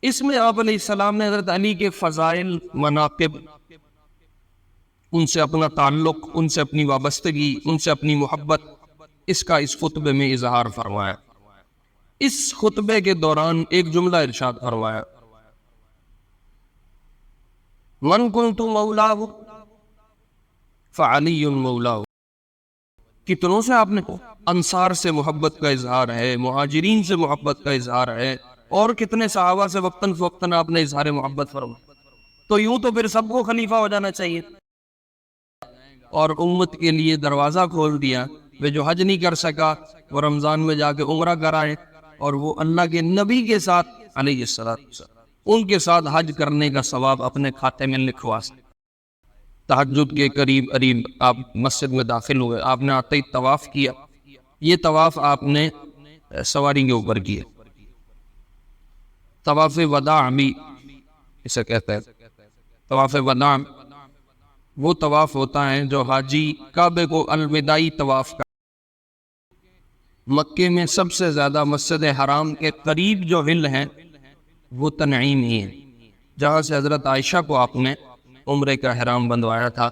اس میں آپ علیہ السلام نے حضرت علی کے فضائل، مناقب، ان سے اپنا تعلق، ان سے اپنی وابستگی، ان سے اپنی محبت، اس کا اس خطبے میں اظہار فرمایا۔ اس خطبے کے دوران ایک جملہ ارشاد فرمایا، من کنت مولاہ فعلی مولاہ۔ کتنوں سے آپ نے انصار سے محبت کا اظہار ہے، مہاجرین سے محبت کا اظہار ہے، اور کتنے صحابہ سے وقتاً فوقتاً آپ نے اظہار محبت فرمایا۔ تو یوں تو پھر سب کو خلیفہ ہو جانا چاہیے، اور امت کے لیے دروازہ کھول دیا۔ وہ جو حج نہیں کر سکا وہ رمضان میں جا کے عمرہ کرائے، اور وہ اللہ کے نبی کے ساتھ علیہ السلام ان کے ساتھ حج کرنے کا ثواب اپنے کھاتے میں لکھوا سکے۔ تہجد کے قریب قریب آپ مسجد میں داخل ہوئے، آپ نے آتے ہی طواف کیا۔ یہ طواف آپ نے سواری کے اوپر کیا، طواف وداع بھی اسے کہتے ہیں۔ طواف وداع وہ طواف ہوتا ہے جو حاجی کعبے کو الوداعی طواف کا۔ مکے میں سب سے زیادہ مسجد حرام کے قریب جو ہل ہیں وہ تنعیم ہی ہے، جہاں سے حضرت عائشہ کو آپ نے عمرے کا احرام بندھوایا تھا۔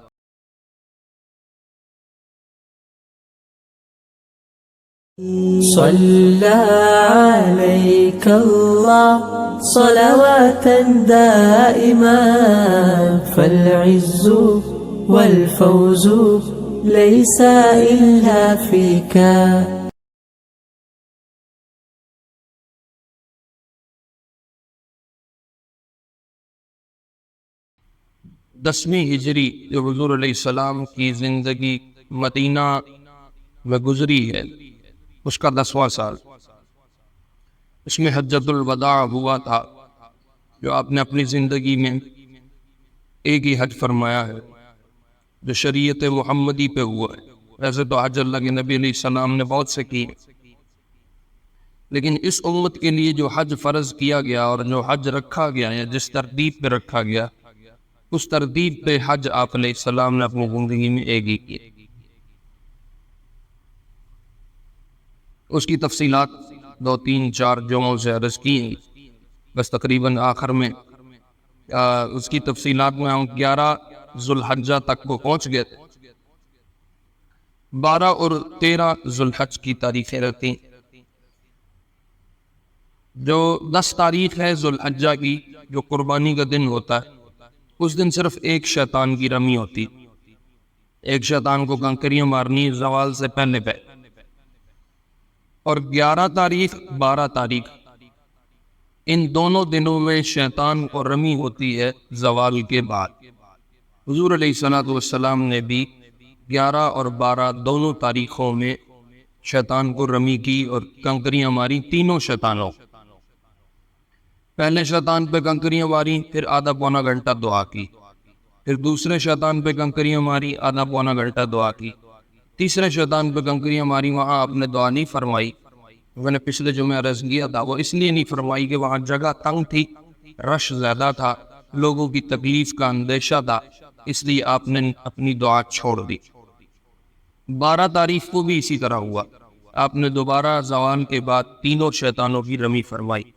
صلى عليك الله صلواتا دائما فالعز والفوز ليس إلا فيك۔ دسویں ہجری جو حضور علیہ السلام کی زندگی مدینہ میں گزری ہے، اس کا 10واں سال، اس میں حجۃ الوداع ہوا تھا، جو آپ نے اپنی زندگی میں ایک ہی حج فرمایا ہے جو شریعت محمدی پہ ہوا ہے۔ ویسے تو حج اللہ کے نبی علیہ السلام نے بہت سے کیے، لیکن اس امت کے لیے جو حج فرض کیا گیا اور جو حج رکھا گیا ہے، جس ترتیب پہ رکھا گیا، اس ترتیب پہ حج آپ علیہ السلام نے اپنی زندگی میں ایک ہی کیا۔ اس کی تفصیلات 2 3 4 جمعوں سے عرض کی ہیں، بس تقریباً آخر میں اس کی تفصیلات میں ہم 11 ذوالحجہ تک کو پہنچ گئے تھے۔ 12 اور 13 ذوالحج کی تاریخیں رہتی ہیں۔ جو 10 تاریخ ہے ذوالحجہ کی، جو قربانی کا دن ہوتا ہے، اس دن صرف ایک شیطان کی رمی ہوتی، ایک شیطان کو کنکریاں مارنی زوال سے پہلے پہ۔ اور 11 تاریخ 12 تاریخ ان دونوں دنوں میں شیطان کو رمی ہوتی ہے زوال کے بعد۔ حضور علیہ السلام نے بھی 11 اور 12 دونوں تاریخوں میں شیطان کو رمی کی اور کنکریاں ماری تینوں شیطانوں۔ پہلے شیطان پہ کنکریاں ماری، پھر آدھا پونا گھنٹہ دعا کی، پھر دوسرے شیطان پہ کنکریاں ماری، آدھا پونا گھنٹہ دعا کی، تیسرے شیطان پہ کنکریاں ماری، وہاں آپ نے دعا نہیں فرمائی۔ میں نے پچھلے جمعہ عرض کیا تھا، وہ اس لیے نہیں فرمائی کہ وہاں جگہ تنگ تھی، رش زیادہ تھا، لوگوں کی تکلیف کا اندیشہ تھا، اس لیے آپ نے اپنی دعا چھوڑ دی۔ 12 تاریخ کو بھی اسی طرح ہوا، آپ نے دوبارہ زوال کے بعد تینوں شیطانوں کی رمی فرمائی،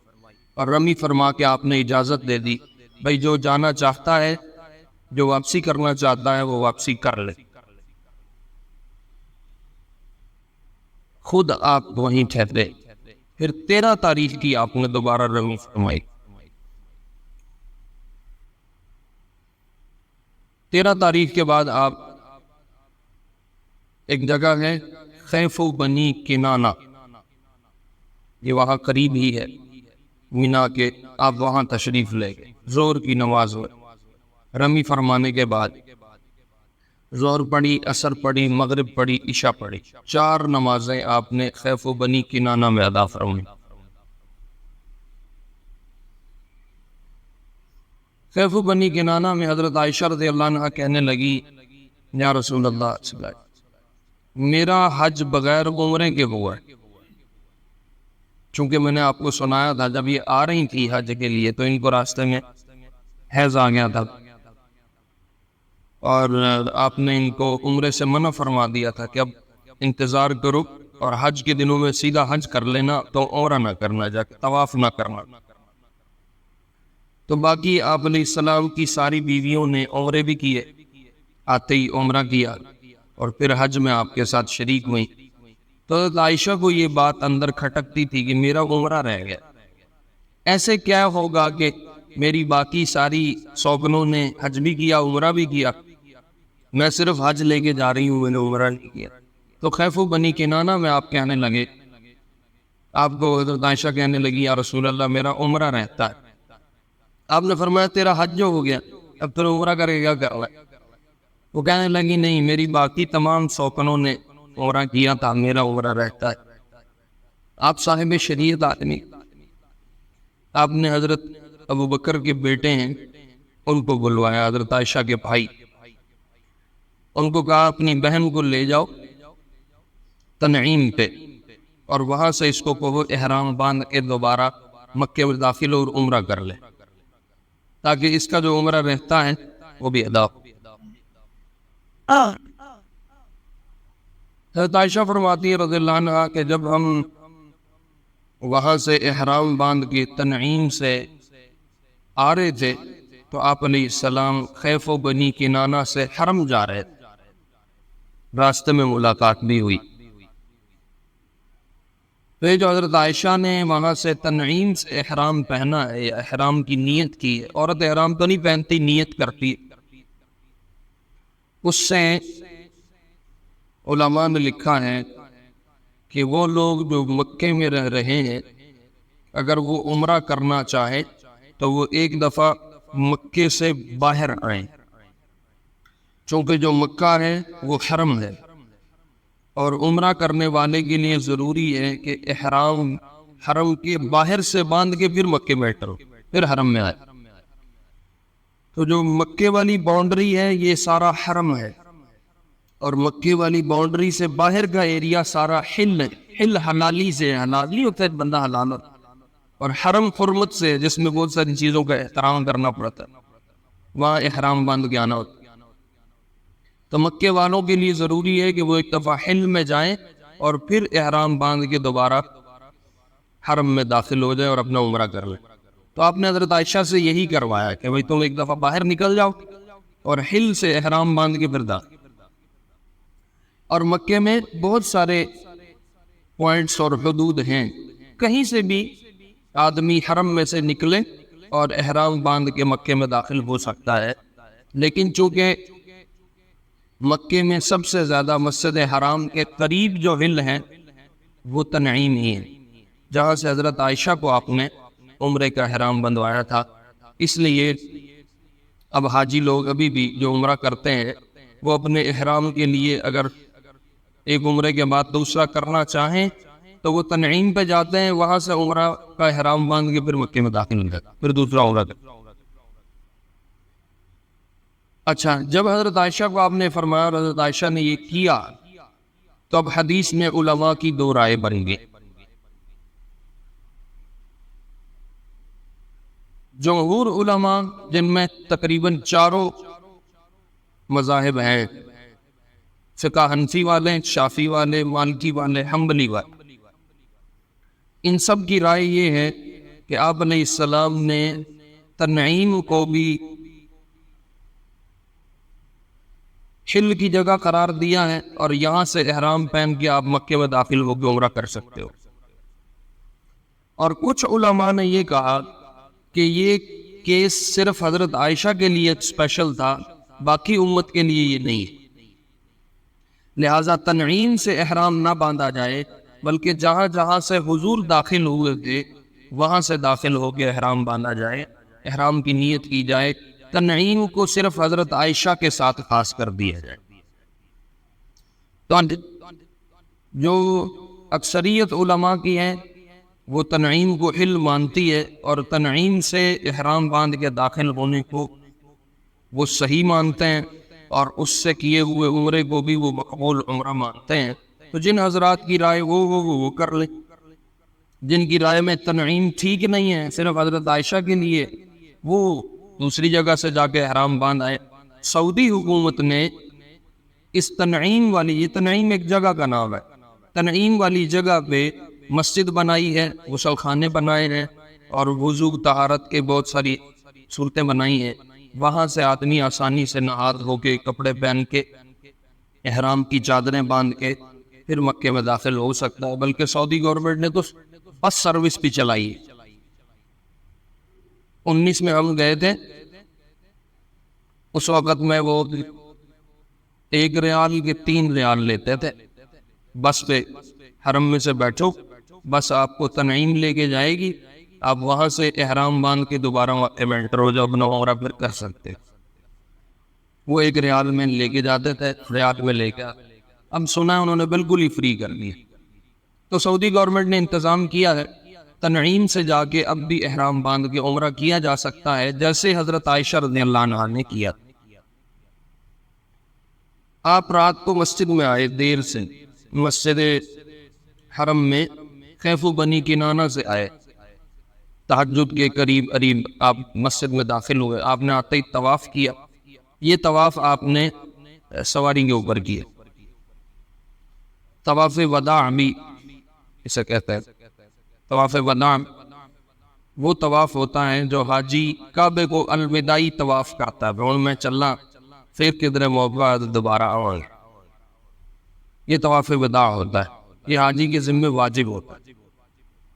اور رمی فرما کے آپ نے اجازت دے دی، بھائی جو جانا چاہتا ہے، جو واپسی کرنا چاہتا ہے وہ واپسی کر لے۔ خود آپ وہیں ٹھہرے۔ پھر 13 تاریخ کی آپ نے دوبارہ رمی فرمائی۔ 13 تاریخ کے بعد آپ ایک جگہ ہے خیف بنی کنانہ، یہ وہاں قریب ہی ہے مینا کے، آپ وہاں تشریف لے گئے۔ ظہر کی نماز ہوئی، رمی فرمانے کے بعد ظہر پڑھی، عصر پڑھی، مغرب پڑھی، عشاء پڑھی، 4 نمازیں آپ نے خیف بنی کنانہ میں ادا فرمائی۔ خیف بنی کنانہ میں حضرت عائشہ رضی اللہ عنہ کہنے لگی، یا رسول اللہ صلی اللہ علیہ وسلم، میرا حج بغیر عمرے کے ہوا ہے۔ چونکہ میں نے آپ کو سنایا تھا جب یہ آ رہی تھی حج کے لیے تو ان کو راستے میں حیض آ گیا تھا، اور آپ نے ان کو عمرے سے منع فرما دیا تھا کہ اب انتظار کرو اور حج کے دنوں میں سیدھا حج کر لینا، تو عمرہ نہ کرنا، جا کے طواف نہ کرنا۔ تو باقی آپ علیہ السلام کی ساری بیویوں نے عمرے بھی کیے، آتے ہی عمرہ کیا اور پھر حج میں آپ کے ساتھ شریک ہوئیں۔ تو حضرت عائشہ کو یہ بات اندر کھٹکتی تھی کہ میرا عمرہ رہ گیا، ایسے کیا ہوگا کہ میری باقی ساری سوکنوں نے حج بھی کیا عمرہ بھی کیا، میں صرف حج لے کے جا رہی ہوں، میں نے عمرہ نہیں کیا۔ تو خیف بنی کنانہ میں آپ کہنے لگے، آپ کو حضرت عائشہ کہنے لگی یا رسول اللہ میرا عمرہ رہتا ہے۔ آپ نے فرمایا تیرا حج جو ہو گیا، اب تو عمرہ کرے کیا کر رہا ہے؟ وہ کہنے لگی نہیں، میری باقی تمام سوکنوں نے عمرہ کیا تھا، میرا عمرہ رہتا ہے۔ آپ صاحب شریعت آدمی، آپ نے حضرت ابو بکر کے بیٹے ہیں ان کو بلوایا، حضرت عائشہ کے بھائی، ان کو کہا اپنی بہن کو لے جاؤ تنعیم پہ اور وہاں سے اس کو کہو احرام باندھ کے دوبارہ مکے میں داخل اور عمرہ کر لے، تاکہ اس کا جو عمرہ رہتا ہے وہ بھی ادا ہو۔ حضرت عائشہ فرماتی ہے رضی اللہ عنہ کہ جب ہم وہاں سے احرام باندھ کے تنعیم سے آ رہے تھے تو آپ علیہ السلام خیف بنی کنانہ سے حرم جا رہے تھے، راستے میں ملاقات بھی ہوئی۔ تو یہ جو حضرت عائشہ نے وہاں سے تنعیم سے احرام پہنا ہے یا احرام کی نیت کی ہے، عورت احرام تو نہیں پہنتی، نیت کرتی، اس سے علماء نے لکھا ہے کہ وہ لوگ جو مکے میں رہ رہے ہیں اگر وہ عمرہ کرنا چاہے تو وہ ایک دفعہ مکے سے باہر آئیں، چونکہ جو مکہ ہے وہ حرم ہے اور عمرہ کرنے والے کے لیے ضروری ہے کہ احرام حرم کے باہر سے باندھ کے پھر مکے میں کرو، پھر حرم میں آئے۔ تو جو مکے والی باؤنڈری ہے یہ سارا حرم ہے، اور مکے والی باؤنڈری سے باہر کا ایریا سارا حل ہے۔ حل حلالی سے، حلالی ہوتا ہے بندہ حلال ہوتا ہے، اور حرم حرمت سے جس میں بہت ساری چیزوں کا احترام کرنا پڑتا ہے، وہاں احرام باندھ کے آنا ہوتا ہے۔ تو مکے والوں کے لیے ضروری ہے کہ وہ ایک دفعہ حل میں جائیں اور پھر احرام باندھ کے دوبارہ حرم میں داخل ہو جائیں اور اپنا عمرہ کر لیں۔ تو آپ نے حضرت عائشہ سے یہی کروایا کہ بھئی تم ایک دفعہ باہر نکل جاؤ اور حل سے احرام باندھ کے پھر داخل۔ اور مکے میں بہت سارے پوائنٹس اور حدود ہیں، کہیں سے بھی آدمی حرم میں سے نکلے اور احرام باندھ کے مکے میں داخل ہو سکتا ہے، لیکن چونکہ مکے میں سب سے زیادہ مسجد حرام کے قریب جو حل ہیں وہ تنعیم ہی ہے، جہاں سے حضرت عائشہ کو آپ نے عمرے کا احرام بندھوایا تھا۔ اس لیے اب حاجی لوگ ابھی بھی جو عمرہ کرتے ہیں وہ اپنے احرام کے لیے اگر ایک عمرے کے بعد دوسرا کرنا چاہیں تو وہ تنعیم پہ جاتے ہیں، وہاں سے عمرہ کا احرام باندھ کے پھر مکے میں داخل ہو جاتے ہیں، پھر دوسرا عمرہ کرتے ہیں۔ اچھا، جب حضرت عائشہ کو آپ نے فرمایا اور حضرت عائشہ نے یہ کیا تو اب حدیث میں علماء کی دو رائے بن گئی۔ جمہور علماء جن میں تقریباً چاروں مذاہب ہیں، فقہ حنفی والے، شافعی والے، مالکی والے، حنبلی والے، ان سب کی رائے یہ ہے کہ آپ علیہ السلام نے تنعیم کو بھی حل کی جگہ قرار دیا ہے اور یہاں سے احرام پہن کے آپ مکے میں داخل ہو کے عمرہ کر سکتے ہو۔ اور کچھ علماء نے یہ کہا کہ یہ کیس صرف حضرت عائشہ کے لیے اسپیشل تھا، باقی امت کے لیے یہ نہیں ہے، لہٰذا تنعیم سے احرام نہ باندھا جائے بلکہ جہاں جہاں سے حضور داخل ہوئے تھے وہاں سے داخل ہو کے احرام باندھا جائے، احرام کی نیت کی جائے، تنعیم کو صرف حضرت عائشہ کے ساتھ خاص کر دیا جائے۔ تو جو اکثریت علماء کی ہے وہ تنعیم کو حل مانتی ہے اور تنعیم سے احرام باندھ کے داخل ہونے کو وہ صحیح مانتے ہیں، اور اس سے کیے ہوئے عمرے کو بھی وہ مقبول عمرہ مانتے ہیں۔ تو جن حضرات کی رائے وہ کر لیں، جن کی رائے میں تنعیم ٹھیک نہیں ہے صرف حضرت عائشہ کے لیے، وہ دوسری جگہ سے جا کے احرام باندھ آئے۔ سعودی حکومت نے اس تنعیم والی، یہ تنعیم ایک جگہ کا نام ہے، تنعیم والی جگہ پہ مسجد بنائی ہے، غسل خانے بنائے ہیں، اور وضو طہارت کے بہت ساری صورتیں بنائی ہیں، وہاں سے آدمی آسانی سے نہا دھو کے کپڑے پہن کے احرام کی چادریں باندھ کے پھر مکے میں داخل ہو سکتا ہے۔ بلکہ سعودی گورنمنٹ نے تو بس سروس بھی چلائی ہے۔ 19 میں ہم گئے تھے، اس وقت میں وہ 1 ریال کے 3 ریال لیتے تھے بس پہ۔ حرم میں سے بیٹھو، بس آپ کو تنعیم لے کے جائے گی، آپ وہاں سے احرام باندھ کے دوبارہ وہاں میں انٹر ہو جاؤ، اپنا عمرہ پھر کر سکتے۔ وہ 1 ریال میں لے کے جاتے تھے، ریال میں لے کے آتے۔ اب سنا ہے انہوں نے بالکل ہی فری کر دیا۔ تو سعودی گورنمنٹ نے انتظام کیا ہے، تنعیم سے جا کے اب بھی احرام باندھ کے عمرہ کیا جا سکتا ہے، جیسے حضرت عائشہ رضی اللہ عنہا نے کیا۔ آپ رات کو مسجد میں آئے دیر سے، مسجد حرم میں خیف بنی کنانہ سے آئے، تہجد کے قریب آپ مسجد میں داخل ہوئے۔ آپ نے آتے ہی طواف کیا۔ یہ طواف آپ نے سواری کے اوپر کیا، طواف وداع بھی اسے کہتے ہیں۔ طواف وداع وہ طواف ہوتا ہے جو حاجی کعبے کو الوداعی طواف کرتا ہے، اور میں چلنا پھر کدھر موقع دوبارہ آؤں۔ یہ طواف وداع ہوتا ہے، یہ حاجی کے ذمہ واجب ہوتا ہے،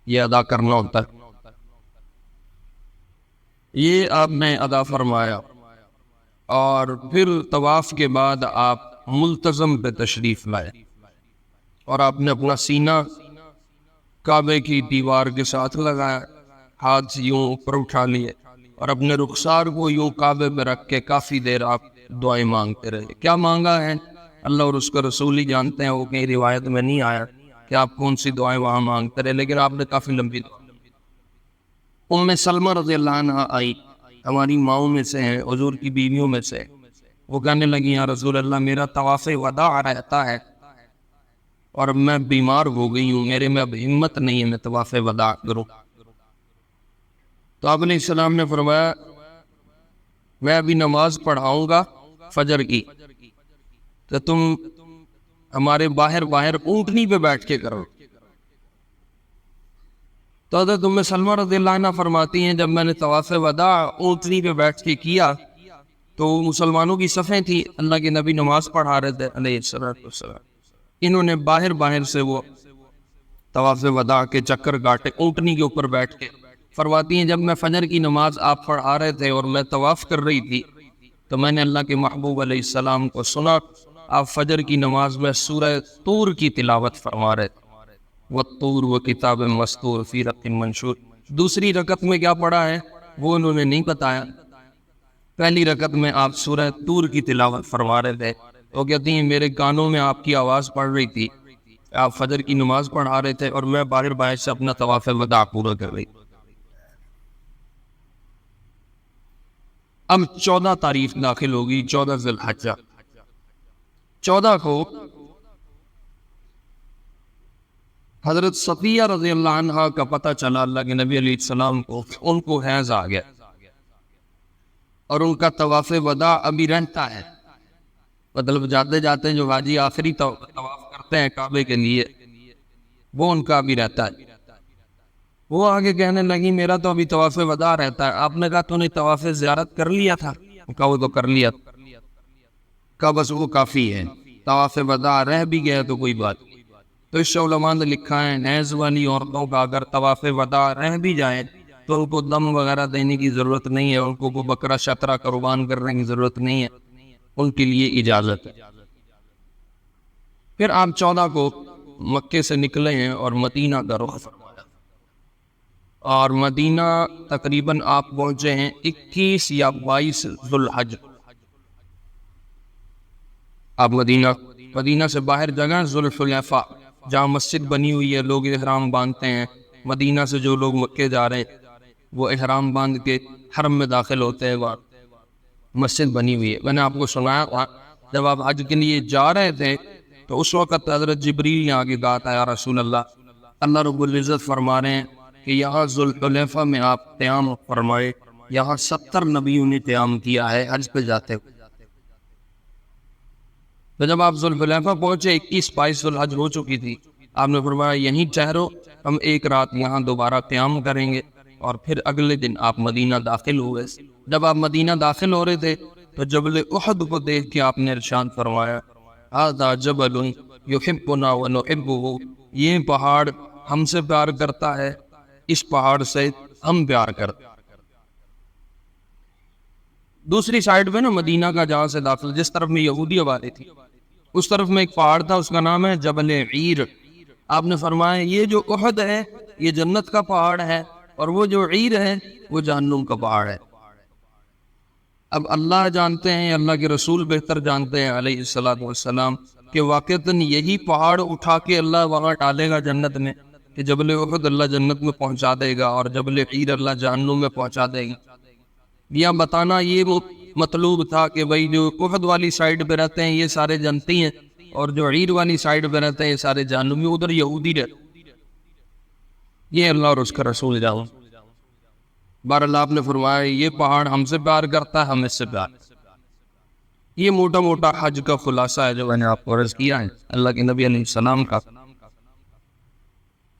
یہ ادا کرنا ہوتا ہے۔ یہ آپ نے ادا فرمایا، اور پھر طواف کے بعد آپ ملتزم پہ تشریف لائے، اور آپ نے اپنا سینہ کعبے کی دیوار کے ساتھ لگایا، ہاتھ یوں اوپر اٹھا لیے، اور اپنے رخسار کو یوں کعبے پہ رکھ کے کافی دیر آپ دعائیں مانگتے رہے۔ کیا مانگا ہے اللہ اور اس کا رسول ہی جانتے ہیں، وہ کہیں روایت میں نہیں آیا کہ آپ کون سی دعائیں وہاں مانگتے رہے، لیکن آپ نے کافی لمبی دعا۔ ام سلمہ رضی اللہ عنہا آئی، ہماری ماؤں میں سے ہیں، حضور کی بیویوں میں سے۔ وہ کہنے لگی یا رسول اللہ، میرا طواف وداع رہتا ہے اور میں بیمار ہو گئی ہوں، میرے میں اب ہمت نہیں ہے میں طواف وداع کروں۔ تو آپ علیہ السلام نے فرمایا میں ابھی نماز پڑھاؤں گا فجر کی، تو تم ہمارے باہر اونٹنی پہ بیٹھ کے کرو۔ تو حضرت ام سلمہ رضی اللہ عنہ فرماتی ہیں جب میں نے طواف وداع اونٹنی پہ بیٹھ کے کیا تو مسلمانوں کی صفیں تھی، اللہ کے نبی نماز پڑھا رہے تھے علیہ السلام، انہوں نے باہر سے وہ طواف وداع کے چکر کاٹے اونٹنی کے اوپر بیٹھ کے۔ فرماتی ہیں جب میں فجر کی نماز آپ پڑھا رہے تھے اور میں طواف کر رہی تھی تو میں نے اللہ کے محبوب علیہ السلام کو سنا، آپ فجر کی نماز میں سورہ طور کی تلاوت فرما رہے تھے، وَالطُّورِ وَكِتَابٍ مَّسْطُورٍ فِي رَقٍّ مَّنشُورٍ۔ دوسری رکعت میں کیا پڑھا ہے وہ انہوں نے نہیں بتایا، پہلی رکعت میں آپ سورہ طور کی تلاوت فرما رہے تھے۔ وہ کہتی ہیں میرے کانوں میں آپ کی آواز پڑ رہی تھی، آپ فجر کی نماز پڑھا رہے تھے اور میں باہر سے اپنا طواف وداع پورا کر رہی۔ اب 14 تاریخ داخل ہوگی، 14 ذی الحجہ۔ 14 کو حضرت صفیہ رضی اللہ عنہا کا پتہ چلا اللہ کے نبی علیہ السلام کو، ان کو حیض آ گیا اور ان کا طواف وداع ابھی رہتا ہے، مطلب جاتے جاتے جو حاجی آخری طواف کرتے ہیں کعبے کے لیے وہ ان کا ابھی رہتا ہے۔ وہ آگے کہنے لگی میرا تو ابھی طواف وداع رہتا ہے۔ آپ نے کہا تو نے طواف زیارت کر لیا تھا؟ کہا وہ تو کر لیا۔ کہا بس وہ کافی ہے، طواف وداع رہ بھی گیا تو کوئی بات نہیں۔ تو اس علماء نے لکھا ہے حیض والی عورتوں کا اگر طواف وداع رہ بھی جائے تو ان کو دم وغیرہ دینے کی ضرورت نہیں ہے، ان کو بکرا شترا قربان کرنے کی ضرورت نہیں ہے، ان کے لیے اجازت ہے۔ پھر آپ 14 کو مکے سے نکلے ہیں اور مدینہ کا رخ فرمایا، اور مدینہ تقریباً آپ پہنچے ہیں 21 یا 22 ذی الحج۔ آپ مدینہ سے باہر جگہ ذوالحلیفہ جہاں مسجد بنی ہوئی ہے، لوگ احرام باندھتے ہیں۔ مدینہ سے جو لوگ مکے جا رہے ہیں وہ احرام باندھ کے حرم میں داخل ہوتے ہیں، وہاں مسجد بنی ہوئی ہے۔ میں نے آپ کو سنایا تھا جب آپ حج کے لیے جا رہے تھے تو اس وقت حضرت جبریل نے آگے کہا تھا یا رسول اللہ رب العزت فرما رہے ہیں کہ یہاں ذوالحلیفہ میں آپ قیام فرمائے، یہاں 70 نبیوں نے قیام کیا ہے حج پہ جاتے ہوئے۔ تو جب آپ ذوالحلیفہ پہنچے 21-22 ذی الحج ہو چکی تھی، آپ نے فرمایا یہیں ٹھہرو، ہم ایک رات یہاں دوبارہ قیام کریں گے، اور پھر اگلے دن آپ مدینہ داخل ہوئے۔ جب آپ مدینہ داخل ہو رہے تھے تو جبل احد کو دیکھ کے آپ نے ارشاد فرمایا ھذا جبل یحبنا ونحبہ، یہ پہاڑ ہم سے پیار کرتا ہے، اس پہاڑ سے ہم پیار کرتے ہیں۔ دوسری سائڈ پہ نا مدینہ کا جہاں سے داخل، جس طرف میں یہودی آبادی تھی اس طرف میں ایک پہاڑ تھا، اس کا نام ہے جبل عیر۔ آپ نے فرمایا یہ جو احد ہے یہ جنت کا پہاڑ ہے، اور وہ جو عیر ہے وہ جہنم کا پہاڑ ہے۔ اب اللہ جانتے ہیں، اللہ کے رسول بہتر جانتے ہیں علیہ الصلوۃ والسلام، کہ واقعتاً یہی پہاڑ اٹھا کے اللہ وہاں ڈالے گا جنت میں، کہ جبل احد اللہ جنت میں پہنچا دے گا اور جبل عیر اللہ جہنم میں پہنچا دے گا۔ یا بتانا یہ مطلوب تھا کہ بھائی جو احد والی سائڈ پہ رہتے ہیں یہ سارے جنتی ہیں، اور جو عیر والی سائڈ پہ رہتے ہیں یہ سارے جہنمی، ادھر یہودی رہتے، یہ اللہ اور اس کا رسول جانو۔ بہرحال آپ نے فرمایا یہ پہاڑ ہم سے پیار کرتا ہے، ہم اس سے پیار۔ یہ موٹا موٹا حج کا خلاصہ ہے جو میں نے آپ کو عرض کیا ہے اللہ کے نبی علیہ السلام کا۔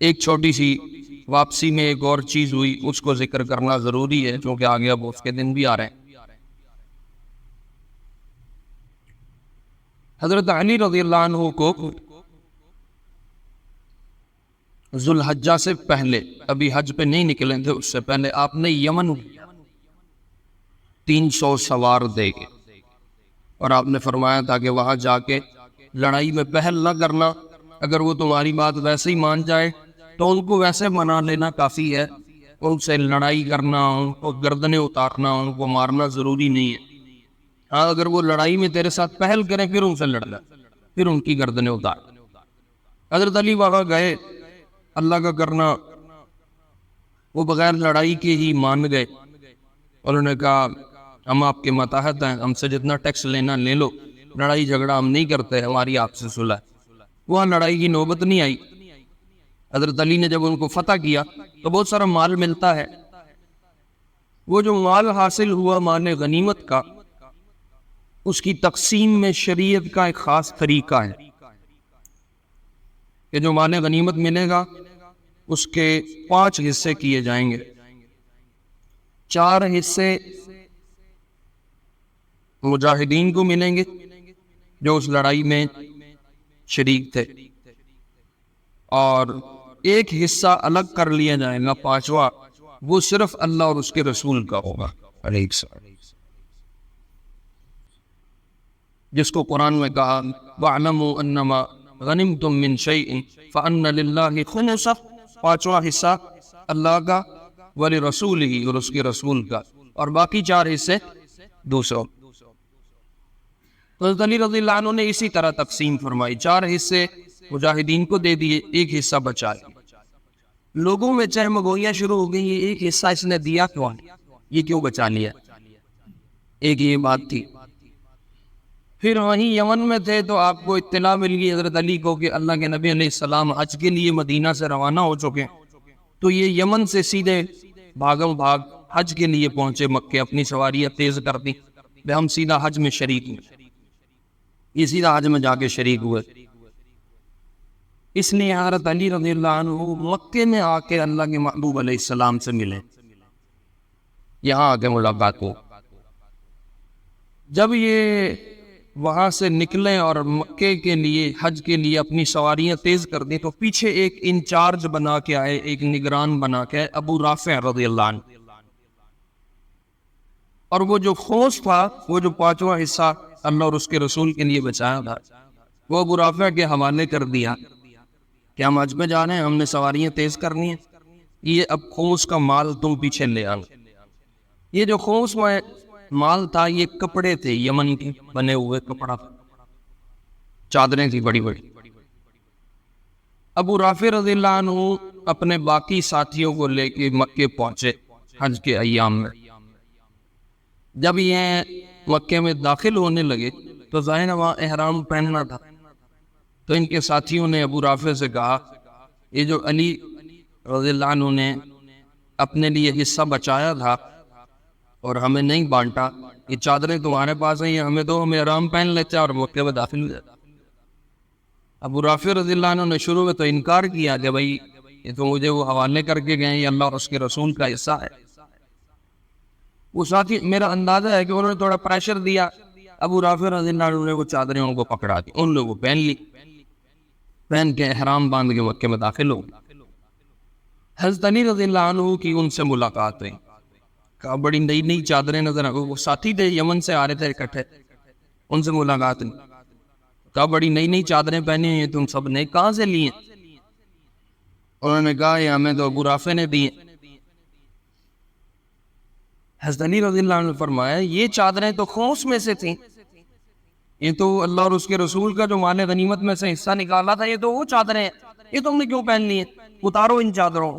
ایک چھوٹی سی واپسی میں ایک اور چیز ہوئی، اس کو ذکر کرنا ضروری ہے کیونکہ آگے اب اس کے دن بھی آ رہے ہیں۔ حضرت علی رضی اللہ عنہ کو ذوالحجہ سے پہلے، ابھی حج پہ نہیں نکلے تھے، اس سے پہلے آپ نے یمن 300 سوار دے گے، اور آپ نے فرمایا تھا کہ وہاں جا کے لڑائی میں پہل نہ کرنا، اگر وہ تمہاری بات ویسے ہی مان جائے تو ان کو ویسے منا لینا کافی ہے، ان سے لڑائی کرنا، ان کو گردنیں اتارنا، ان کو مارنا ضروری نہیں ہے۔ ہاں اگر وہ لڑائی میں تیرے ساتھ پہل کریں پھر ان سے لڑنا، پھر ان کی گردنیں اتار۔ حضرت علی وہاں گئے، اللہ کا کرنا وہ بغیر لڑائی کے ہی مان گئے، انہوں نے کہا ہم آپ کے ماتحت ہیں، ہم سے جتنا ٹیکس لینا لے لو، لڑائی جھگڑا ہم نہیں کرتے، ہماری آپ سے صلح ہے۔ وہاں لڑائی کی نوبت نہیں آئی۔ حضرت علی نے جب ان کو فتح کیا تو بہت سارا مال ملتا ہے، وہ جو مال حاصل ہوا مال غنیمت کا، اس کی تقسیم میں شریعت کا ایک خاص طریقہ ہے کہ جو مال غنیمت ملے گا اس کے 5 حصے کیے جائیں گے، 4 حصے مجاہدین کو ملیں گے جو اس لڑائی میں شریک تھے، اور 1 حصہ الگ کر لیا جائے گا 5واں، وہ صرف اللہ اور اس کے رسول کا ہوگا علیہ السلام، جس کو قرآن میں کہا وَاعْلَمُوا أَنَّمَا غَنِمْتُم مِّن شَيْءٍ فَأَنَّ لِلَّهِ خُمُسَهُ، 5واں حصہ اللہ کا وَلِرَسُولِهِ، اور اس کے رسول کا، اور باقی 4 حصے دوسروں۔ حضرت علی رضی اللہ عنہ نے اسی طرح تقسیم فرمائی، 4 حصے مجاہدین کو دے دیے، 1 حصہ بچا لیا۔ لوگوں میں چہمگوئیاں شروع ہو گئی، یہ 1 حصہ اس نے دیا کیوں، یہ کیوں بچا لیا، ایک یہ بات تھی۔ پھر وہیں یمن میں تھے تو آپ کو اطلاع مل گئی حضرت علی کو کہ اللہ کے نبی علیہ السلام حج کے لیے مدینہ سے روانہ ہو چکے ہیں، تو یہ یمن سے سیدھے بھاگم بھاگ حج کے لیے پہنچے مکے، اپنی سواریاں تیز کر دی، ہم سیدھا حج میں شریک ہوئے، یہ سیدھا حج میں جا کے شریک ہوئے۔ اس لیے حضرت علی رضی اللہ عنہ مکے میں آ کے اللہ کے محبوب علیہ السلام سے ملے، یہاں آ کے ملاقات ہو۔ جب یہ وہاں سے نکلے اور مکے کے لیے حج کے لیے اپنی سواریاں تیز کر دیں تو پیچھے ایک انچارج بنا کے آئے، ایک نگران بنا کے، ابو رافع رضی اللہ عنہ، اور وہ جو خوص تھا، وہ جو 5واں حصہ اللہ اور اس کے رسول کے لیے بچایا تھا، وہ ابو رافع کے حوالے کر دیا کہ ہم حج میں جا رہے ہیں، ہم نے سواریاں تیز کرنی ہیں، یہ اب خوص کا مال تم پیچھے لے آنا۔ یہ جو خوص میں مال تھا یہ کپڑے تھے، یمن کے بنے ہوئے کپڑا، چادریں تھی بڑی بڑی۔ ابو رافع رضی اللہ عنہ اپنے باقی ساتھیوں کو لے کے مکے پہنچے حج کے ایام میں۔ جب یہ مکے میں داخل ہونے لگے تو ظاہر وہاں احرام پہننا تھا، تو ان کے ساتھیوں نے ابو رافع سے کہا یہ جو علی رضی اللہ عنہ نے اپنے لیے حصہ بچایا تھا اور ہمیں نہیں بانٹا، یہ چادریں تمہارے پاس ہیں، یہ ہمیں دو، ہم احرام پہن لیتے ہیں اور مکے میں داخل ہو جاتے۔ ابو رافع رضی اللہ عنہ نے شروع میں تو انکار کیا کہ بھائی یہ تو مجھے وہ حوالے کر کے گئے، یہ اللہ اور اس کے رسول کا حصہ ہے۔ وہ ساتھی میرا اندازہ ہے کہ انہوں نے تھوڑا پریشر دیا، ابو رافع رضی اللہ عنہ نے وہ چادریں ان کو پکڑا دی، ان لوگوں پہن لی، پہن کے احرام باندھ کے مکے میں داخل ہو۔ حضرت علی رضی اللہ عنہ کی ان سے ملاقات ہوئی، کہا بڑی نئی نئی چادریں نظر آ، وہ ساتھی تھے یمن سے آ رہے تھے اکٹھے، ان سے ملاقات ہوئی، کہا بڑی نئی نئی چادریں پہنی ہیں تم سب نے، کہاں سے لی ہیں؟ انہوں نے کہا یہ ہمیں تو ابو رافع نے دی ہیں۔ حضرت علی رضی اللہ عنہ نے فرمایا یہ چادریں تو خمس میں سے تھیں، یہ تو اللہ اور اس کے رسول کا جو مال غنیمت میں سے حصہ نکالا تھا، یہ تو وہ چادریں ہیں، یہ تم نے کیوں پہن لی ہیں؟ اتارو ان چادروں۔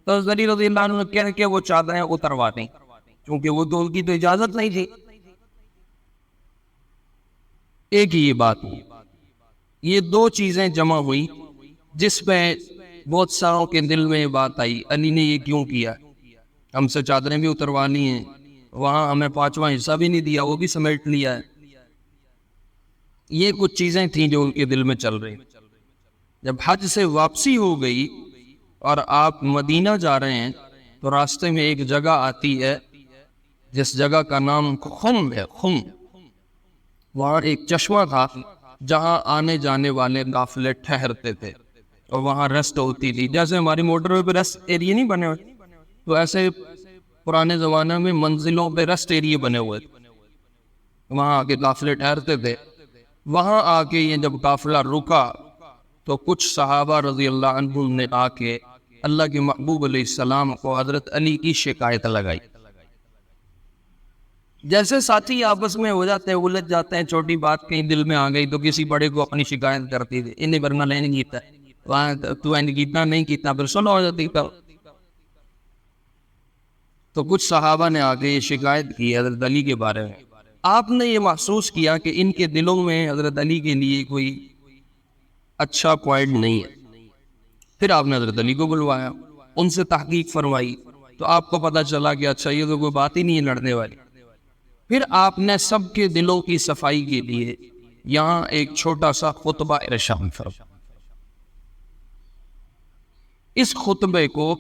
تو حضرت علی رضی اللہ عنہ نے کہہ کے وہ چادریں اتروا دیں، کیونکہ وہ تو ان کی تو اجازت نہیں تھی۔ ایک ہی یہ بات، یہ دو چیزیں جمع ہوئی جس پہ بہت ساروں کے دل میں یہ بات آئی، علی نے یہ کیوں کیا؟ ہم سے چادریں بھی اتروا لی ہیں، وہاں ہمیں 5واں حصہ بھی نہیں دیا، وہ بھی سمیٹ لیا ہے۔ یہ کچھ چیزیں تھیں جو ان کے دل میں چل رہی۔ جب حج سے واپسی ہو گئی اور آپ مدینہ جا رہے ہیں تو راستے میں ایک جگہ آتی ہے جس جگہ کا نام خم ہے، خم۔ وہاں ایک چشمہ تھا جہاں آنے جانے والے قافلے ٹھہرتے تھے اور وہاں ریسٹ ہوتی تھی، جیسے ہماری موٹر وے پہ ریسٹ ایریا نہیں بنے ہوئے، تو ایسے پرانے زمانے میں منزلوں پہ ریسٹ ایریا بنے ہوئے تھے، وہاں آ کے قافلے ٹھہرتے تھے۔ وہاں آ کے یہ جب قافلہ رکا تو کچھ صحابہ رضی اللہ عنہم نے آ کے اللہ کے محبوب علیہ السلام کو حضرت علی کی شکایت لگائی۔ جیسے ساتھی آپس میں ہو جاتے ہیں، الجھ جاتے ہیں، چھوٹی بات کہیں دل میں آ گئی تو کسی بڑے کو اپنی شکایت کرتی تھی، انہیں برنا نہیں کیتا وہاں تو کیتا نہیں کیتا، پھر سلح ہو جاتی تھا۔ تو کچھ صحابہ نے آ کے یہ شکایت کی حضرت علی کے بارے میں۔ آپ نے یہ محسوس کیا کہ ان کے دلوں میں حضرت علی کے لیے کوئی اچھا پوائنٹ نہیں ہے۔ پھر آپ نے حضرت علی کو بلوایا، ان سے تحقیق فرمائی، تو آپ کو پتہ چلا کہ اچھا یہ تو کوئی بات ہی نہیں ہے لڑنے والی۔ پھر آپ نے سب کے دلوں کی صفائی کے لیے یہاں ایک چھوٹا سا خطبہ ارشاد فرمایا۔ اس خطبے کو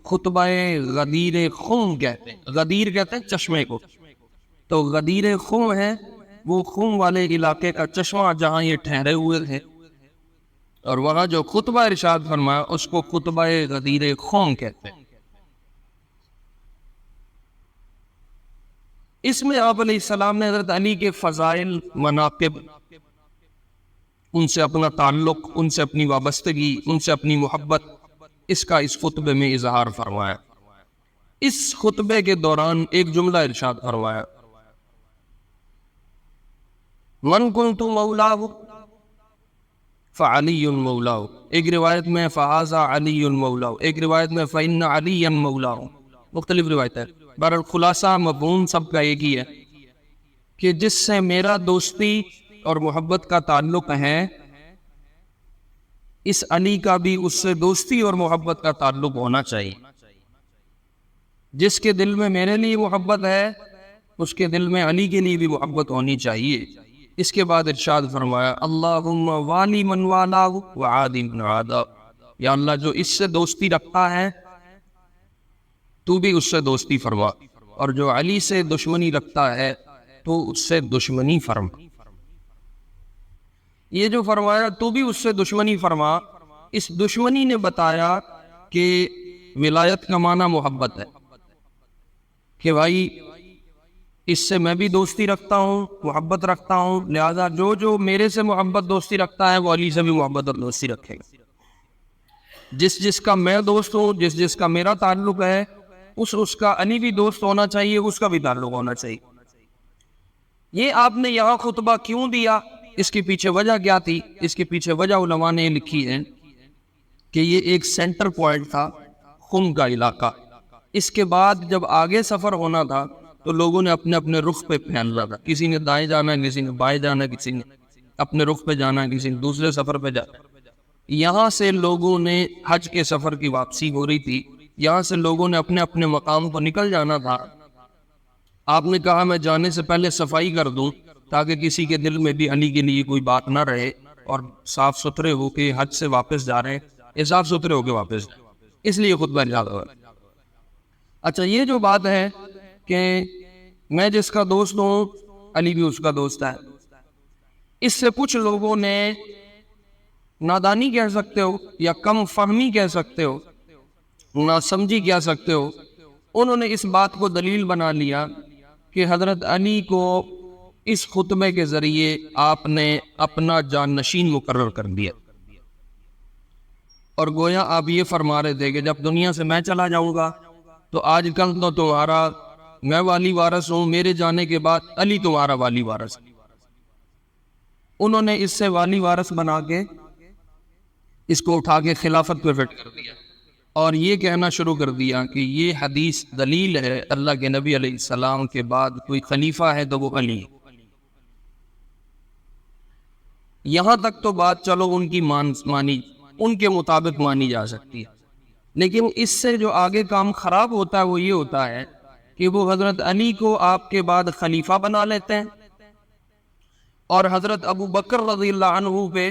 خطبہ غدیر خم کہتے ہیں، غدیر کہتے ہیں چشمے کو، تو غدیر خم ہے وہ خم والے علاقے کا چشمہ جہاں یہ ٹھہرے ہوئے تھے، اور وہاں جو خطبہ ارشاد فرمایا اس کو خطبہ غدیر خم کہتے ہیں۔ اس میں آپ علیہ السلام نے حضرت علی کے فضائل، مناقب، ان سے اپنا تعلق، ان سے اپنی وابستگی، ان سے اپنی محبت، اس کا اس خطبے میں اظہار فرمایا۔ اس خطبے کے دوران ایک جملہ ارشاد فرمایا، من کنت مولاہ فعلی مولاہ، ایک روایت میں فہذا علی مولاہ، ایک روایت میں فإن علی مولاہ، مختلف روایت ہے۔ بہرحال خلاصہ مفہوم سب کا ایک ہی ہے کہ جس سے میرا دوستی اور محبت کا تعلق ہے، اس علی کا بھی اس سے دوستی اور محبت کا تعلق ہونا چاہیے۔ جس کے دل میں میرے لیے محبت ہے اس کے دل میں علی کے لیے بھی محبت ہونی چاہیے۔ اس کے بعد ارشاد فرمایا، اللہم والی من والا وعادی من عادا، یا اللہ جو اس سے دوستی رکھتا ہے تو بھی اس سے دوستی فرما، اور جو علی سے دشمنی رکھتا ہے تو اس سے دشمنی فرما۔ یہ جو فرمایا تو بھی اس سے دشمنی فرما، اس دشمنی نے بتایا کہ ولایت کا معنی محبت ہے، کہ بھائی اس سے میں بھی دوستی رکھتا ہوں، محبت رکھتا ہوں، لہذا جو جو میرے سے محبت دوستی رکھتا ہے وہ علی سے بھی محبت اور دوستی رکھے گا۔ جس جس کا میں دوست ہوں، جس جس کا میرا تعلق ہے، اس کا علی بھی دوست ہونا چاہیے، اس کا بھی تعلق ہونا چاہیے۔ یہ آپ نے یہاں خطبہ کیوں دیا، اس کے پیچھے وجہ کیا تھی؟ اس کے پیچھے وجہ علماء نے لکھی ہے کہ یہ ایک سینٹر پوائنٹ تھا، خم کا علاقہ۔ اس کے بعد جب آگے سفر ہونا تھا تو لوگوں نے اپنے اپنے رخ پہ پھیلنا تھا، کسی نے دائیں جانا، کسی نے بائیں جانا، کسی نے اپنے رخ پہ جانا، کسی نے دوسرے سفر پہ جانا۔ یہاں سے لوگوں نے حج کے سفر کی واپسی ہو رہی تھی، یہاں سے لوگوں نے اپنے اپنے مقام کو نکل جانا تھا۔ آپ نے کہا میں جانے سے پہلے صفائی کر دوں تاکہ کسی کے دل میں بھی علی کے لیے کوئی بات نہ رہے، اور صاف ستھرے ہو کے حج سے واپس جا رہے ہیں، یہ صاف ستھرے ہو کے واپس جائیں، اس لیے خطبہ ارشاد ہوا۔ اچھا، یہ جو بات ہے کہ میں جس کا دوست ہوں علی بھی اس کا دوست ہے۔ اس سے کچھ لوگوں نے نادانی کہہ سکتے ہو یا کم فہمی کہہ سکتے ہو، ناسمجھی کہہ سکتے ہو، انہوں نے اس بات کو دلیل بنا لیا کہ حضرت علی کو اس خطبے کے ذریعے آپ نے اپنا جانشین مقرر کر دیا، اور گویا آپ یہ فرما رہے تھے کہ جب دنیا سے میں چلا جاؤں گا تو آج کل تو تمہارا میں والی وارث ہوں، میرے جانے کے بعد علی تمہارا والی وارث۔ انہوں نے اس سے والی وارث بنا کے اس کو اٹھا کے خلافت پہ فٹ کر دیا، اور یہ کہنا شروع کر دیا کہ یہ حدیث دلیل ہے اللہ کے نبی علیہ السلام کے بعد کوئی خلیفہ ہے تو وہ علی ہے۔ یہاں تک تو بات چلو ان کی مانی ان کے مطابق مانی جا سکتی ہے، لیکن اس سے جو آگے کام خراب ہوتا ہے وہ یہ ہوتا ہے کہ وہ حضرت علی کو آپ کے بعد خلیفہ بنا لیتے ہیں اور حضرت ابو بکر رضی اللہ عنہ پہ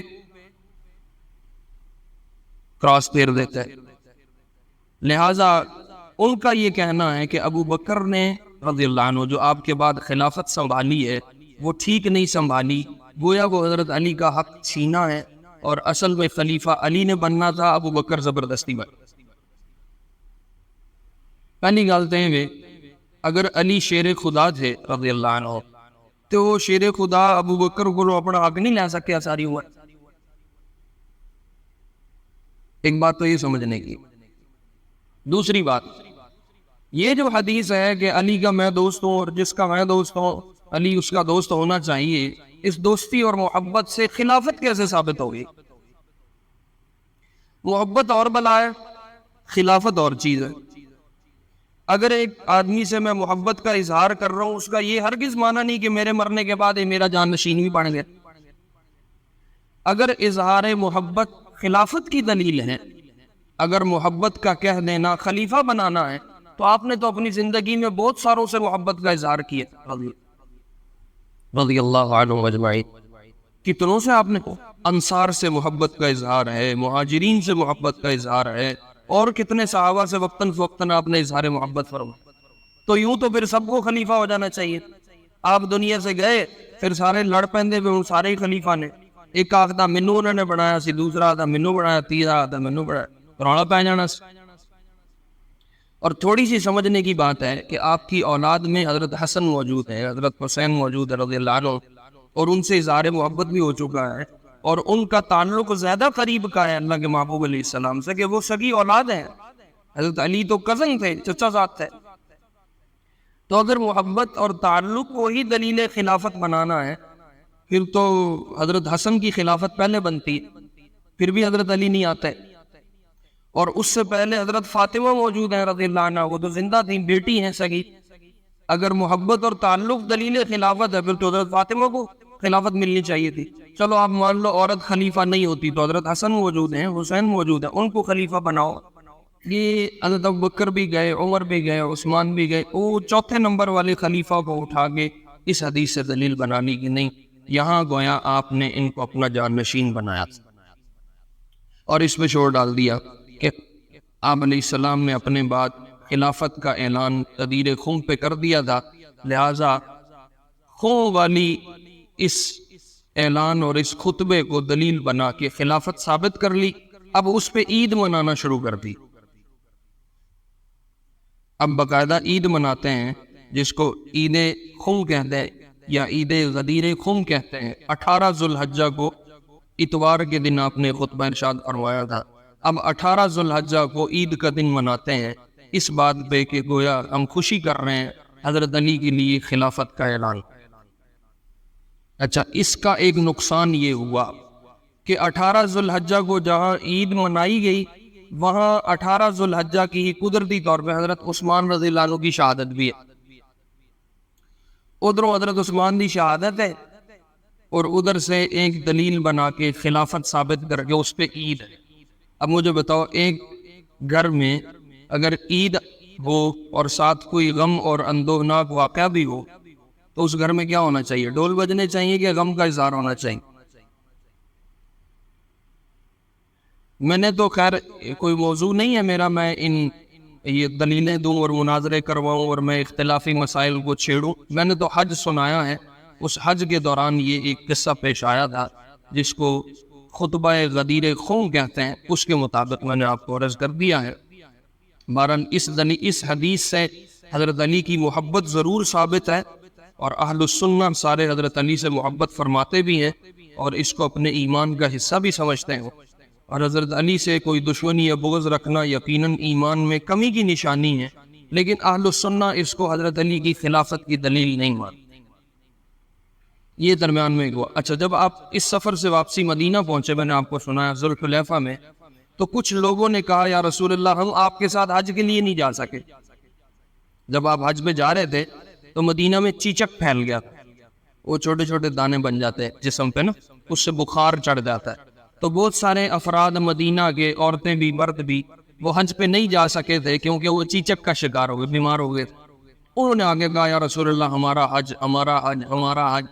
کراس پھیر دیتے ہیں۔ لہٰذا ان کا یہ کہنا ہے کہ ابو بکر نے رضی اللہ عنہ جو آپ کے بعد خلافت سنبھالی ہے وہ ٹھیک نہیں سنبھالی، گویا وہ حضرت علی کا حق چھینا ہے، اور اصل میں خلیفہ علی نے بننا تھا، ابو بکر زبردستی بن۔ پہلی گل تو یہ اگر علی شیر خدا تھے رضی اللہ عنہ تو وہ شیر خدا ابو بکر کو اپنا حق نہیں لے سکیا ساری عمر۔ ایک بات تو یہ سمجھنے کی۔ دوسری بات یہ جو حدیث ہے کہ علی کا میں دوست ہوں اور جس کا میں دوست ہوں علی اس کا دوست ہونا چاہیے، اس دوستی اور محبت سے خلافت کیسے ثابت ہوگی؟ محبت اور بلا ہے، خلافت اور چیز ہے۔ اگر ایک آدمی سے میں محبت کا اظہار کر رہا ہوں، اس کا یہ ہرگز معنی نہیں کہ میرے مرنے کے بعد یہ میرا جانشین بھی بن گیا۔ اگر اظہار محبت خلافت کی دلیل ہے، اگر محبت کا کہہ دینا خلیفہ بنانا ہے، تو آپ نے تو اپنی زندگی میں بہت ساروں سے محبت کا اظہار کیا رضی اللہ عنہ اجمعین۔ کتنوں سے آپ نے انصار سے محبت کا اظہار ہے، مہاجرین سے محبت کا اظہار ہے، اور کتنے صحابہ سے وقتاً فوقتاً آپ نے اظہار محبت فرمایا۔ تو یوں تو پھر سب کو خلیفہ ہو جانا چاہیے۔ آپ دنیا سے گئے پھر سارے لڑ پیندے پہ ان سارے ہی خلیفہ نے، ایک آخدا مینوں انہوں نے بنایا سی، دوسرا آخدا مینوں بنایا، تیسرا آخدا مینوں بنایا، رولا پہ جانا سی۔ اور تھوڑی سی سمجھنے کی بات ہے کہ آپ کی اولاد میں حضرت حسن موجود ہے، حضرت حسین موجود ہے رضی اللہ عنہ، اور ان سے اظہار محبت بھی ہو چکا ہے، اور ان کا تعلق زیادہ قریب کا ہے اللہ کے محبوب علیہ السلام سے کہ وہ سگی اولاد ہیں۔ حضرت علی تو کزن تھے، چچا زاد تھے۔ تو اگر محبت اور تعلق کو ہی دلیل خلافت بنانا ہے، پھر تو حضرت حسن کی خلافت پہلے بنتی، پھر بھی حضرت علی نہیں آتے، اور اس سے پہلے حضرت فاطمہ موجود ہیں رضی اللہ عنہ، وہ تو زندہ تھیں، بیٹی ہیں سگی۔ اگر محبت اور تعلق دلیل خلافت ہے، پھر تو حضرت فاطمہ کو خلافت ملنی چاہیے تھی۔ چلو آپ مان لو عورت خلیفہ نہیں ہوتی تو حضرت حسن موجود ہیں، حسین موجود ہیں، ان کو خلیفہ بناؤ۔ یہ حضرت ابوبکر بھی گئے، عمر بھی گئے، عثمان بھی گئے، وہ چوتھے نمبر والے خلیفہ کو اٹھا کے اس حدیث سے دلیل بنانی کی نہیں، یہاں گویا آپ نے ان کو اپنا جانشین بنایا اور اس میں شور ڈال دیا کہ آپ علیہ السلام نے اپنے بعد خلافت کا اعلان غدیر خم پہ کر دیا تھا، لہٰذا خم والی اس اعلان اور اس خطبے کو دلیل بنا کے خلافت ثابت کر لی۔ اب اس پہ عید منانا شروع کر دی، اب باقاعدہ عید مناتے ہیں جس کو عید خم کہتے ہیں یا عید غدیر خم کہتے ہیں۔ 18 ذوالحجہ کو اتوار کے دن آپ نے خطبہ ارشاد فرمایا تھا، اب 18 ذوالحجہ کو عید کا دن مناتے ہیں اس بات پہ کہ گویا ہم خوشی کر رہے ہیں حضرت علی کے لیے خلافت کا اعلان۔ اچھا، اس کا ایک نقصان یہ ہوا کہ 18 ذوالحجہ کو جہاں عید منائی گئی وہاں 18 ذوالحجہ کی ہی قدرتی طور پہ حضرت عثمان رضی اللہ عنہ کی شہادت بھی ہے۔ ادھروں حضرت عثمان کی شہادت ہے اور ادھر سے ایک دلیل بنا کے خلافت ثابت کر کے اس پہ عید ہے۔ اب مجھے بتاؤ، ایک گھر میں اگر عید ہو اور ساتھ کوئی غم اور اندوہناک واقعہ بھی ہو تو اس گھر میں کیا ہونا چاہیے؟ ڈول بجنے چاہیے کہ غم کا اظہار ہونا چاہیے؟ میں نے تو خیر کوئی موضوع نہیں ہے میرا، میں ان یہ دلیلیں دوں اور مناظرے کرواؤں اور میں اختلافی مسائل کو چھیڑوں. میں نے تو حج سنایا ہے. اس حج کے دوران یہ ایک قصہ پیش آیا تھا جس کو خطبہ غدیر خون کہتے ہیں، اس کے مطابق میں نے آپ کو عرض کر دیا ہے. بہرحال اس حدیث سے حضرت علی کی محبت ضرور ثابت ہے، اور اہل السنہ سارے حضرت علی سے محبت فرماتے بھی ہیں اور اس کو اپنے ایمان کا حصہ بھی سمجھتے ہیں. اور حضرت علی سے کوئی دشمنی یا بغض رکھنا یقیناً ایمان میں کمی کی نشانی ہے، لیکن اہل السنہ اس کو حضرت علی کی خلافت کی دلیل نہیں مانتے. یہ درمیان میں ہوا. اچھا، جب آپ اس سفر سے واپسی مدینہ پہنچے، میں نے آپ کو سنایا ذوالحلیفہ میں، تو کچھ لوگوں نے کہا یا رسول اللہ ہم آپ کے ساتھ حج کے لیے نہیں جا سکے. جب آپ حج میں جا رہے تھے تو مدینہ میں چیچک پھیل گیا، وہ چھوٹے چھوٹے دانے بن جاتے ہیں جسم پہ نا، اس سے بخار چڑھ جاتا ہے. تو بہت سارے افراد مدینہ کے، عورتیں بھی مرد بھی، وہ حج پہ نہیں جا سکے تھے کیونکہ وہ چیچک کا شکار ہو گئے، بیمار ہو گئے. انہوں نے آگے کہا یا رسول اللہ ہمارا حج ہمارا حج ہمارا حج،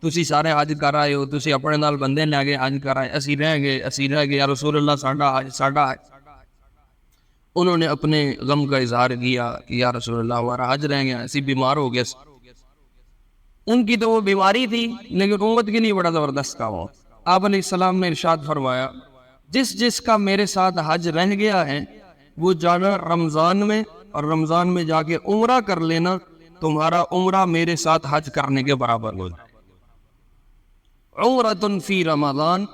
تسی سارے حج کر آئے ہو، تسی اپنے نال بندے لے گئے حج کر آئے، اسی رہ گئے یا رسول اللہ ساڈا حج ساڈا حج. انہوں نے اپنے غم کا اظہار کیا کہ یا رسول اللہ ہمارا حج رہ گیا، اسی بیمار ہو گئے. ان کی تو وہ بیماری تھی لیکن امت کے لیے بڑا زبردست کام ہو. آپ علیہ السلام نے ارشاد فرمایا جس جس کا میرے ساتھ حج رہ گیا ہے وہ جانا رمضان میں، اور رمضان میں جا کے عمرہ کر لینا، تمہارا عمرہ میرے ساتھ حج کرنے کے برابر ہو جائے. عمرۃ فی رمضان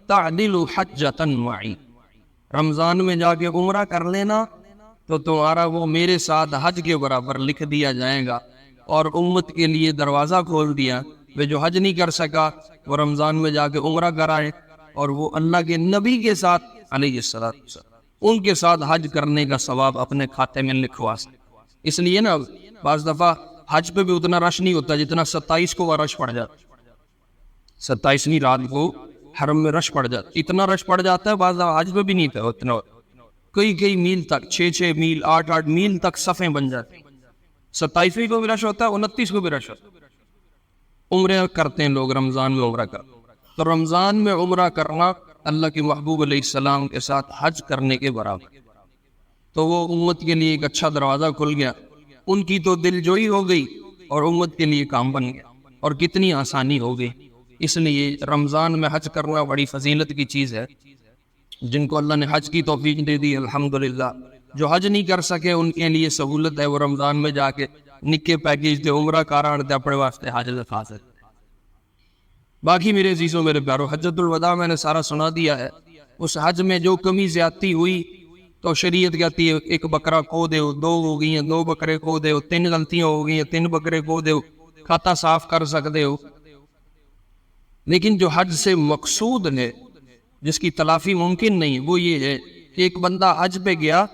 تعدل حجۃ معی، رمضان میں جا کے عمرہ کر لینا تو تمہارا وہ میرے ساتھ حج کے برابر لکھ دیا جائے گا. اور امت کے لیے دروازہ کھول دیا، وہ جو حج نہیں کر سکا وہ رمضان میں جا کے عمرہ کرائے، اور وہ اللہ کے نبی کے ساتھ علیہ السلام ان کے ساتھ حج کرنے کا ثواب اپنے کھاتے میں لکھوا سکے. اس لیے نا بعض دفعہ حج پہ بھی اتنا رش نہیں ہوتا جتنا 27 کو وہ رش پڑ جاتا. 27ویں رات کو حرم میں رش پڑ جاتا، اتنا رش پڑ جاتا ہے بعض دفعہ حج پہ بھی نہیں تھا اتنا، کئی میل تک 6 میل 8 میل تک صفیں بن جاتی. 27ویں کو بھی رش ہوتا ہے، 29 کو بھی رش ہوتا ہے. عمرے کرتے ہیں لوگ رمضان میں عمرہ کر، تو رمضان میں عمرہ کرنا اللہ کے محبوب علیہ السلام کے ساتھ حج کرنے کے برابر. تو وہ امت کے لیے ایک اچھا دروازہ کھل گیا، ان کی تو دل جوئی ہو گئی اور امت کے لیے کام بن گیا، اور کتنی آسانی ہو گئی. اس لیے رمضان میں حج کرنا بڑی فضیلت کی چیز ہے. جن کو اللہ نے حج کی توفیق دے دی الحمدللہ. جو حج نہیں کر سکے ان کے لیے سہولت ہے، وہ رمضان میں جا کے نکے پیکیج دے عمرہ کاران دے اپنے واسطے حج دکھا سکتے. باقی میرے عزیزوں میرے پیارو، حجۃ الوداع میں نے سارا سنا دیا ہے. اس حج میں جو کمی زیادتی ہوئی تو شریعت کہتی ہے ایک بکرا کھو دیو، 2 ہو گئی ہیں 2 بکرے کھو دیو، 3 غلطیاں ہو گئی ہیں 3 بکرے کھو دیو، کھاتا صاف کر سکتے ہو. لیکن جو حج سے مقصود ہے، جس کی تلافی ممکن نہیں، وہ یہ ہے کہ ایک بندہ حج پہ گیا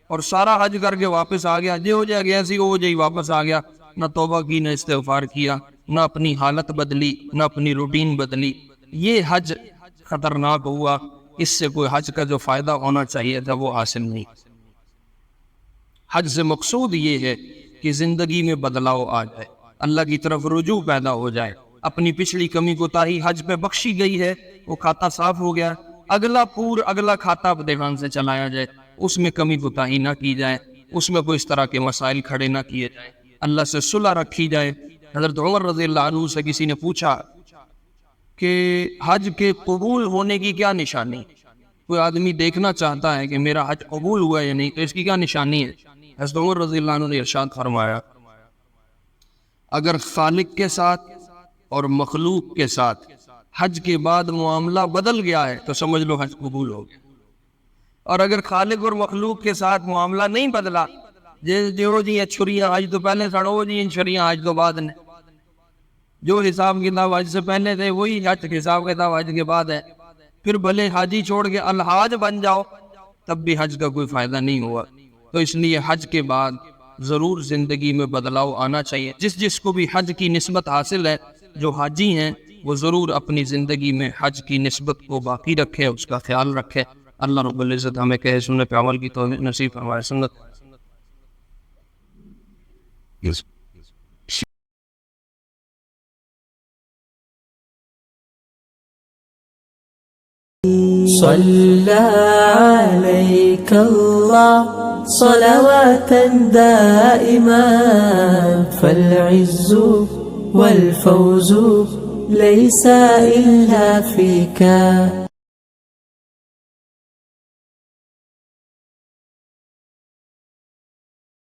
اور سارا حج کر کے واپس آ گیا، جو ہو جائے گیا سی وہ جائے واپس آ گیا، نہ توبہ کی نہ استغفار کیا، نہ اپنی حالت بدلی نہ اپنی روٹین بدلی. یہ حج خطرناک ہوا. اس سے کوئی حج کا جو فائدہ ہونا چاہیے تھا وہ حاصل نہیں. حج سے مقصود یہ ہے کہ زندگی میں بدلاؤ آ جائے، اللہ کی طرف رجوع پیدا ہو جائے. اپنی پچھلی کمی کوتاہی حج پہ بخشی گئی ہے، وہ کھاتا صاف ہو گیا، اگلا کھاتا دھیان سے چلایا جائے، اس میں کمی کوتاہی نہ کی جائے، اس میں کوئی اس طرح کے مسائل کھڑے نہ کیے جائیں، اللہ سے صلح رکھی جائے. حضرت عمر رضی اللہ عنہ سے کسی نے پوچھا کہ حج کے قبول ہونے کی کیا نشانی؟ کوئی آدمی دیکھنا چاہتا ہے کہ میرا حج قبول ہوا یا نہیں، تو اس کی کیا نشانی ہے؟ حضرت عمر رضی اللہ عنہ نے ارشاد فرمایا اگر خالق کے ساتھ اور مخلوق کے ساتھ حج کے بعد معاملہ بدل گیا ہے تو سمجھ لو حج قبول ہو گیا. اور اگر خالق اور مخلوق کے ساتھ معاملہ نہیں بدلا، جو جی چھریاں حج تو پہلے سڑو جی چھریاں حج تو بعد نے، جو حساب کتاب حج سے پہلے تھے وہی حج حساب کتاب حج کے بعد ہے، پھر بھلے حاجی چھوڑ کے الحاج بن جاؤ تب بھی حج کا کوئی فائدہ نہیں ہوا. تو اس لیے حج کے بعد ضرور زندگی میں بدلاؤ آنا چاہیے. جس کو بھی حج کی نسبت حاصل ہے، جو حاجی ہیں وہ ضرور اپنی زندگی میں حج کی نسبت کو باقی رکھے، اس کا خیال رکھے. اللہ رب العزت ہمیں کہے سنت پہ عمل کی توفیق نصیب فرمائے. سنت صلى عليك الله صلواتا دائما. فالعز والفوز ليس إلا فيك